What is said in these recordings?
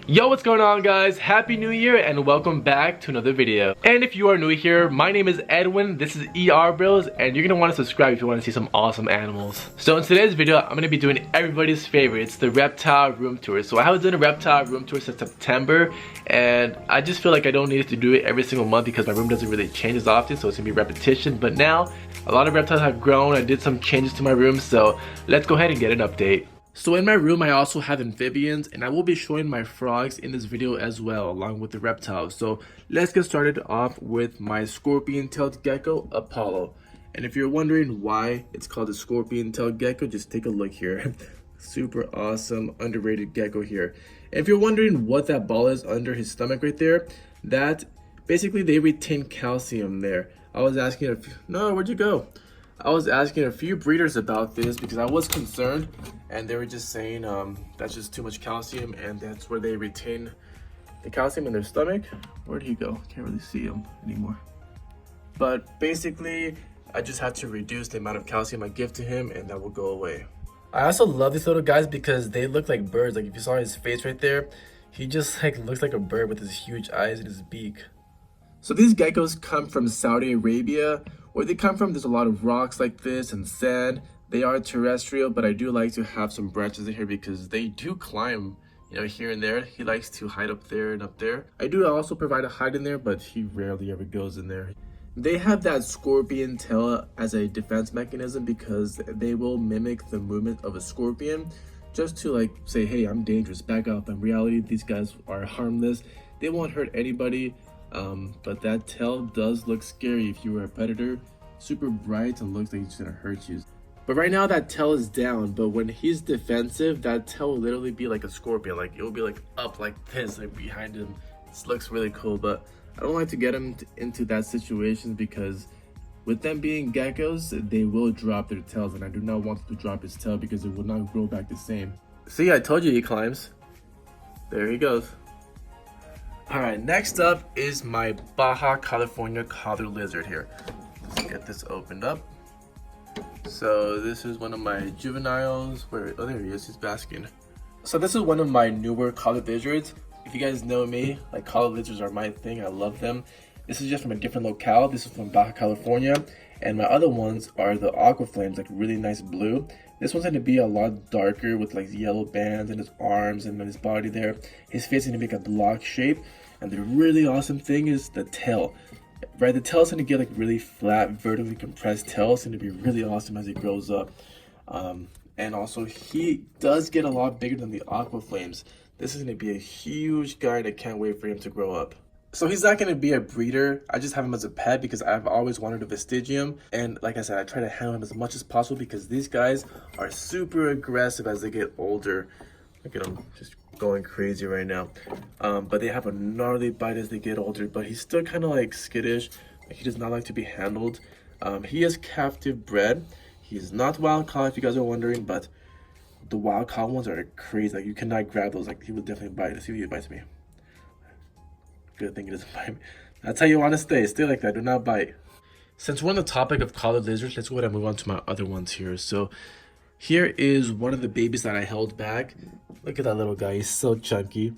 Yo, what's going on, guys? Happy New Year and welcome back to another video. And if you are new here, my name is Edwin, this is ER Bros, and you're gonna want to subscribe if you want to see some awesome animals. So in today's video, I'm gonna be doing everybody's favorite. It's the reptile room tour. So I haven't done a reptile room tour since September, and I just feel like I don't need to do it every single month because my room doesn't really change as often, so it's gonna be repetition. But now, a lot of reptiles have grown. I did some changes to my room, so let's go ahead and get an update. So in my room, I also have amphibians, and I will be showing my frogs in this video as well, along with the reptiles. So let's get started off with my scorpion-tailed gecko, Apollo. And if you're wondering why it's called a scorpion-tailed gecko, just take a look here. Super awesome, underrated gecko here. And if you're wondering what that ball is under his stomach right there, that basically they retain calcium there. I was asking no, where'd you go? I was asking a few breeders about this because I was concerned, and they were just saying that's just too much calcium, and that's where they retain the calcium in their stomach. Where'd he go? Can't really see him anymore. But basically, I just had to reduce the amount of calcium I give to him, and that will go away. I also love these little guys because they look like birds. Like if you saw his face right there, he just like looks like a bird with his huge eyes and his beak. So these geckos come from Saudi Arabia. Where they come from, there's a lot of rocks like this and sand. They are terrestrial, but I do like to have some branches in here because they do climb, here and there. He likes to hide up there and up there. I do also provide a hide in there, but he rarely ever goes in there. They have that scorpion tail as a defense mechanism because they will mimic the movement of a scorpion just to say, hey, I'm dangerous, back up. In reality, these guys are harmless. They won't hurt anybody. But that tail does look scary if you were a predator. Super bright and looks like he's gonna hurt you. But right now that tail is down, but when he's defensive, that tail will literally be like a scorpion. Like it will be like up like this, like behind him. This looks really cool, but I don't like to get him into that situation because with them being geckos, they will drop their tails, and I do not want to drop his tail because it will not grow back the same. See, I told you he climbs. There he goes. Alright, next up is my Baja California collar lizard here. Let's get this opened up. So this is one of my juveniles. Oh, there he is, he's basking. So this is one of my newer collar lizards. If you guys know me, collar lizards are my thing, I love them. This is just from a different locale. This is from Baja California. And my other ones are the aqua flames, really nice blue. This one's going to be a lot darker with yellow bands in his arms and on his body there. His face is going to be a block shape. And the really awesome thing is the tail. Right, the tail is going to get really flat, vertically compressed tail. It's going to be really awesome as he grows up. And also he does get a lot bigger than the aqua flames. This is going to be a huge guy, and I can't wait for him to grow up. So he's not going to be a breeder. I just have him as a pet because I've always wanted a vestigium. And like I said, I try to handle him as much as possible because these guys are super aggressive as they get older. Look at him just going crazy right now. But they have a gnarly bite as they get older, but he's still kind of skittish. He does not like to be handled. He is captive bred. He's not wild caught, if you guys are wondering, but the wild caught ones are crazy. You cannot grab those. He will definitely bite. Let's see if he bites me. Good thing he doesn't bite me. That's how you want to stay. Stay like that. Do not bite. Since we're on the topic of collared lizards, let's go ahead and move on to my other ones here. So here is one of the babies that I held back. Look at that little guy. He's so chunky.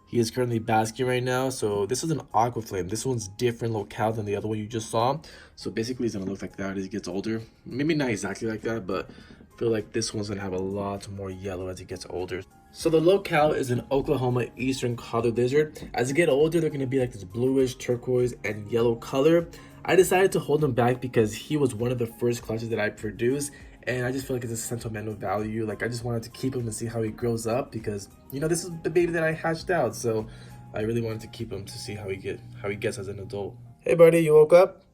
He is currently basking right now. So this is an aqua flame. This one's different locale than the other one you just saw. So basically he's going to look like that as he gets older. Maybe not exactly like that, but I feel like this one's going to have a lot more yellow as he gets older. So the locale is an Oklahoma eastern collared lizard. As they get older, they're going to be this bluish, turquoise, and yellow color. I decided to hold him back because he was one of the first clutches that I produced. And I just feel like it's a sentimental value. I just wanted to keep him and see how he grows up because, this is the baby that I hatched out. So I really wanted to keep him to see how he gets as an adult. Hey, buddy, you woke up?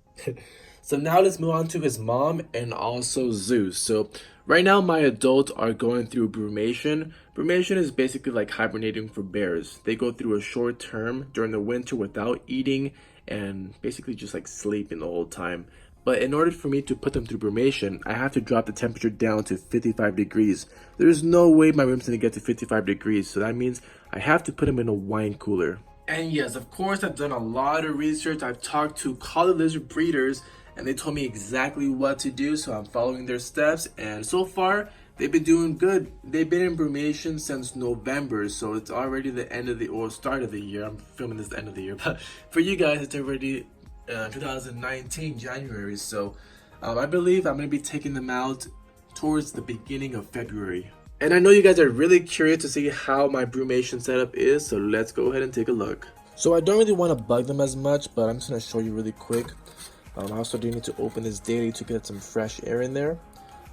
So now let's move on to his mom and also Zeus. So right now my adults are going through brumation. Brumation is basically hibernating for bears. They go through a short term during the winter without eating and basically just sleeping the whole time. But in order for me to put them through brumation, I have to drop the temperature down to 55 degrees. There's no way my room's gonna get to 55 degrees, so that means I have to put them in a wine cooler. And yes, of course, I've done a lot of research. I've talked to collar lizard breeders, and they told me exactly what to do, so I'm following their steps. And so far, They've been doing good. They've been in brumation since November, so it's already the end of the or start of the year. I'm filming this the end of the year, but for you guys, it's already 2019 January. So I believe I'm gonna be taking them out towards the beginning of February. And I know you guys are really curious to see how my brumation setup is, so let's go ahead and take a look. So I don't really want to bug them as much, but I'm just gonna show you really quick. I also do need to open this daily to get some fresh air in there.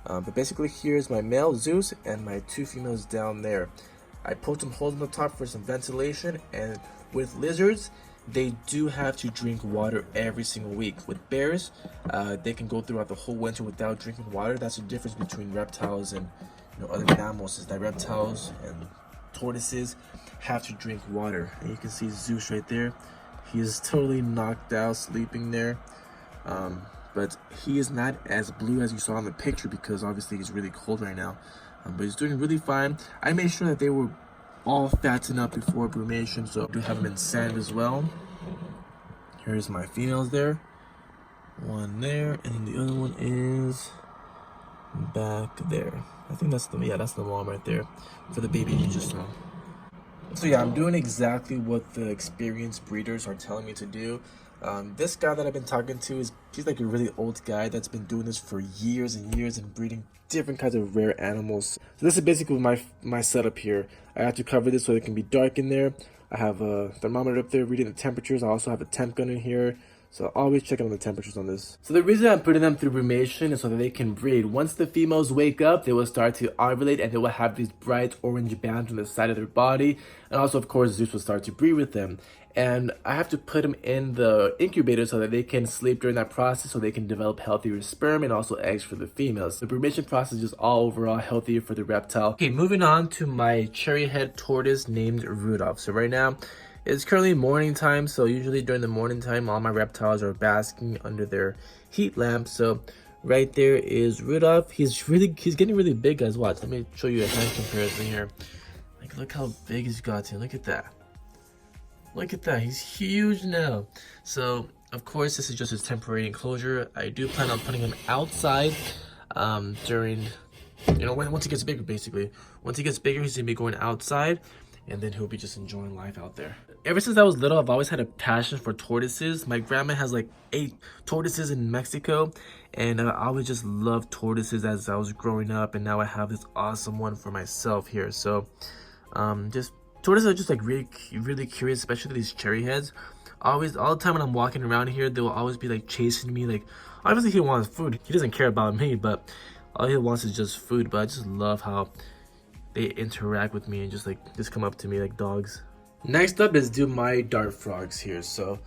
But basically here's my male Zeus and my two females down there. I poked some holes in the top for some ventilation, and with lizards, they do have to drink water every single week. With bears, they can go throughout the whole winter without drinking water. That's the difference between reptiles and other mammals, is that reptiles and tortoises have to drink water. And you can see Zeus right there. He is totally knocked out, sleeping there. But he is not as blue as you saw in the picture because obviously he's really cold right now. But he's doing really fine. I made sure that they were all fattened up before brumation, so I do have them in sand as well. Here's my females there. One there, and then the other one is back there. I think that's that's the mom right there for the baby you just saw. So yeah, I'm doing exactly what the experienced breeders are telling me to do. This guy that I've been talking to he's like a really old guy that's been doing this for years and years and breeding different kinds of rare animals. So this is basically my setup here. I have to cover this so it can be dark in there. I have a thermometer up there reading the temperatures. I also have a temp gun in here. So always checking on the temperatures on this. So the reason I'm putting them through brumation is so that they can breed. Once the females wake up, they will start to ovulate and they will have these bright orange bands on the side of their body. And also, of course, Zeus will start to breed with them. And I have to put them in the incubator so that they can sleep during that process so they can develop healthier sperm and also eggs for the females. The brumation process is just all overall healthier for the reptile. Okay, moving on to my cherry head tortoise named Rudolph. So right now, it's currently morning time, so usually during the morning time, all my reptiles are basking under their heat lamp. So right there is Rudolph. He's getting really big, guys. Watch. Let me show you a hand comparison here. Like, look how big he's gotten. Look at that. Look at that. He's huge now. So of course, this is just his temporary enclosure. I do plan on putting him outside during, once he gets bigger, basically. Once he gets bigger, he's gonna be going outside, and then he'll be just enjoying life out there. Ever since I was little, I've always had a passion for tortoises. My grandma has like 8 tortoises in Mexico, and I always just loved tortoises as I was growing up, and now I have this awesome one for myself here. So tortoises are just like really curious, especially these cherry heads. All the time when I'm walking around here, they will always be like chasing me. Like, obviously he wants food. He doesn't care about me, but all he wants is just food. But I just love how they interact with me and just come up to me like dogs. Next up is my dart frogs here. So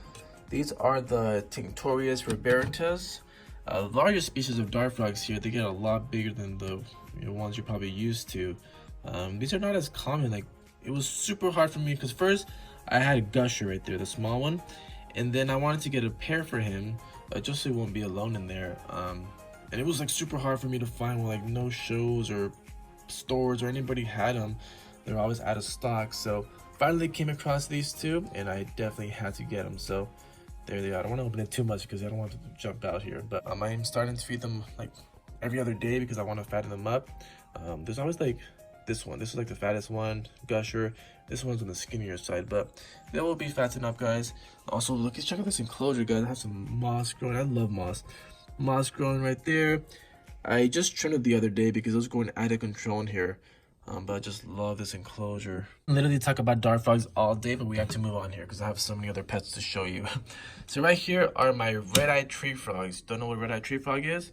these are the Tortoise ruberitas. The larger species of dart frogs here, they get a lot bigger than the ones you're probably used to. These are not as common. Like, it was super hard for me because first I had a gusher right there, the small one, and then I wanted to get a pair for him just so he won't be alone in there. And it was like super hard for me to find when like no shows or stores or anybody had them. They're always out of stock. So finally came across these two, and I definitely had to get them. So there they are. I don't want to open it too much because I don't want to jump out here, but I'm starting to feed them like every other day because I want to fatten them up. There's always like this one. This is like the fattest one, gusher. This one's on the skinnier side, but they will be fattened up, guys. Also, look, check out this enclosure, guys. I have some moss growing. I love moss. Moss growing right there. I just trimmed it the other day because it was going out of control in here. But I just love this enclosure. I literally talk about dart frogs all day, but we have to move on here because I have so many other pets to show you. So right here are my red-eyed tree frogs. Don't know what red-eyed tree frog is?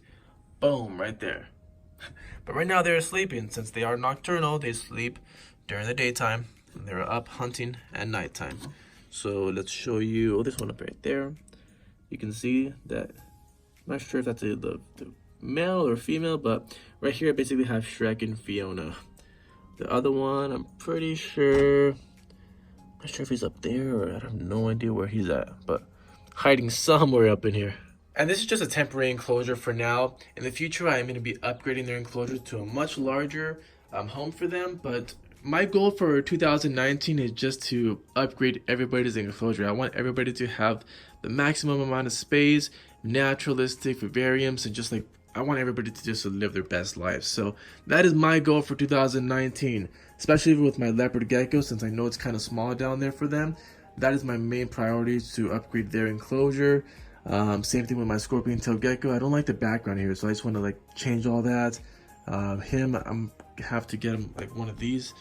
Boom, right there. But right now they're sleeping. Since they are nocturnal, they sleep during the daytime, and they're up hunting at nighttime. So let's show you, this one up right there. You can see that, I'm not sure if that's the male or female, but right here I basically have Shrek and Fiona. The other one, I'm pretty sure, I'm not sure if he's up there, or I have no idea where he's at, but hiding somewhere up in here. And this is just a temporary enclosure for now. In the future, I'm going to be upgrading their enclosure to a much larger home for them. But my goal for 2019 is just to upgrade everybody's enclosure. I want everybody to have the maximum amount of space, naturalistic vivariums, and just like I want everybody to just live their best life. So that is my goal for 2019, especially with my leopard gecko, since I know it's kind of small down there for them. That is my main priority, to upgrade their enclosure. Same thing with my scorpion tail gecko. I don't like the background here, so I just want to like change all that. I'm have to get him like one of these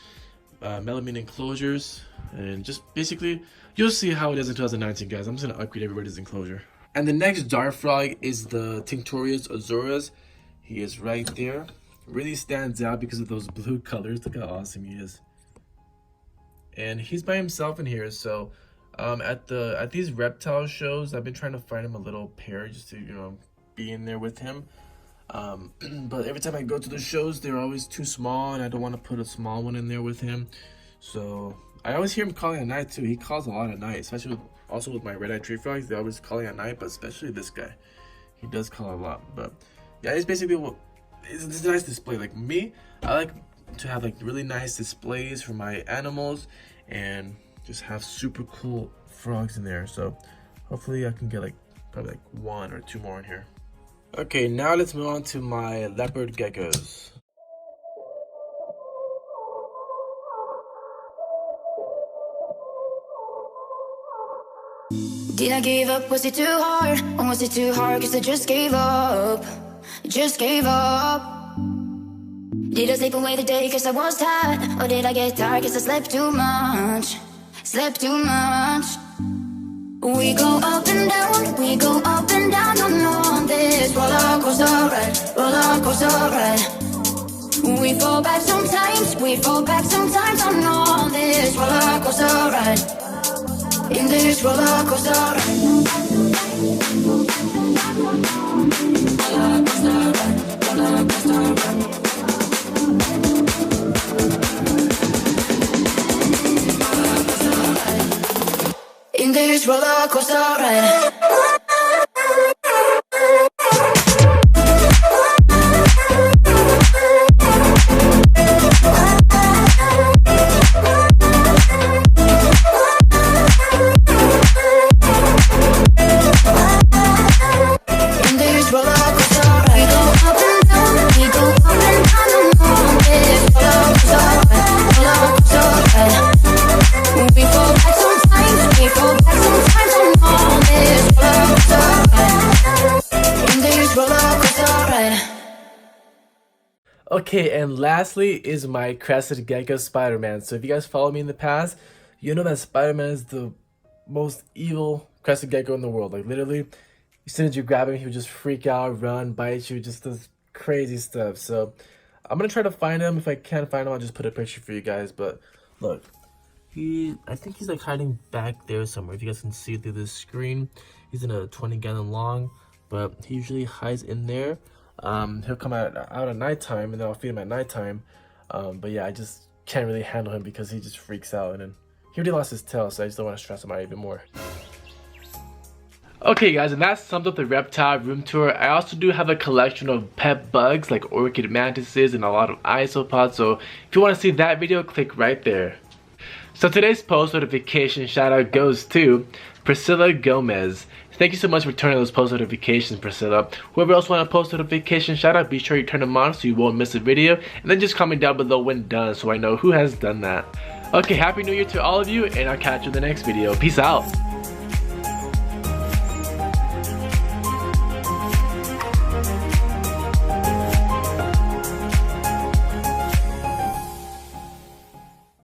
melamine enclosures, and just basically you'll see how it is in 2019, guys. I'm just gonna upgrade everybody's enclosure. And the next dart frog is the Tinctorius azuras. He is right there. Really stands out because of those blue colors. Look how awesome he is. And he's by himself in here, so at these reptile shows, I've been trying to find him a little pair just to be in there with him. But every time I go to the shows, they're always too small, and I don't want to put a small one in there with him. So I always hear him calling at night too. He calls a lot at night, especially also with my red-eyed tree frogs. They're always calling at night, but especially this guy, he does call a lot. But yeah, it's basically it's a nice display. Like me, I like to have like really nice displays for my animals and just have super cool frogs in there. So hopefully I can get like probably like 1 or 2 more in here. Okay, now let's move on to my leopard geckos. Did I give up? Was it too hard? Or was it too hard cause I just gave up? Just gave up. Did I sleep away the day cause I was tired? Or did I get tired cause I slept too much? Slept too much. We go up and down, we go up and down on this roller coaster ride, roller coaster ride. We fall back sometimes, we fall back sometimes on this roller coaster ride. In this roller coaster ride. Roller coaster ride, roller coaster ride. In this roller coaster ride. Okay, and lastly is my Crested Gecko Spider-Man. So if you guys follow me in the past, you know that Spider-Man is the most evil Crested Gecko in the world. Like literally, as soon as you grab him, he would just freak out, run, bite you, just does crazy stuff. So I'm gonna try to find him. If I can't find him, I'll just put a picture for you guys. But look, I think he's like hiding back there somewhere. If you guys can see through this screen, he's in a 20-gallon long, but he usually hides in there. He'll come out at nighttime, and then I'll feed him at nighttime. But yeah, I just can't really handle him because he just freaks out, and then he already lost his tail, so I just don't want to stress him out even more. Okay guys, and that sums up the reptile room tour. I also do have a collection of pet bugs like orchid mantises and a lot of isopods, so if you want to see that video, click right there. So today's post notification shout out goes to Priscilla Gomez. Thank you so much for turning those post notifications, Priscilla. Whoever else want a post notification shout out, be sure you turn them on so you won't miss a video, and then just comment down below when done so I know who has done that. Okay, happy new year to all of you, and I'll catch you in the next video. Peace out.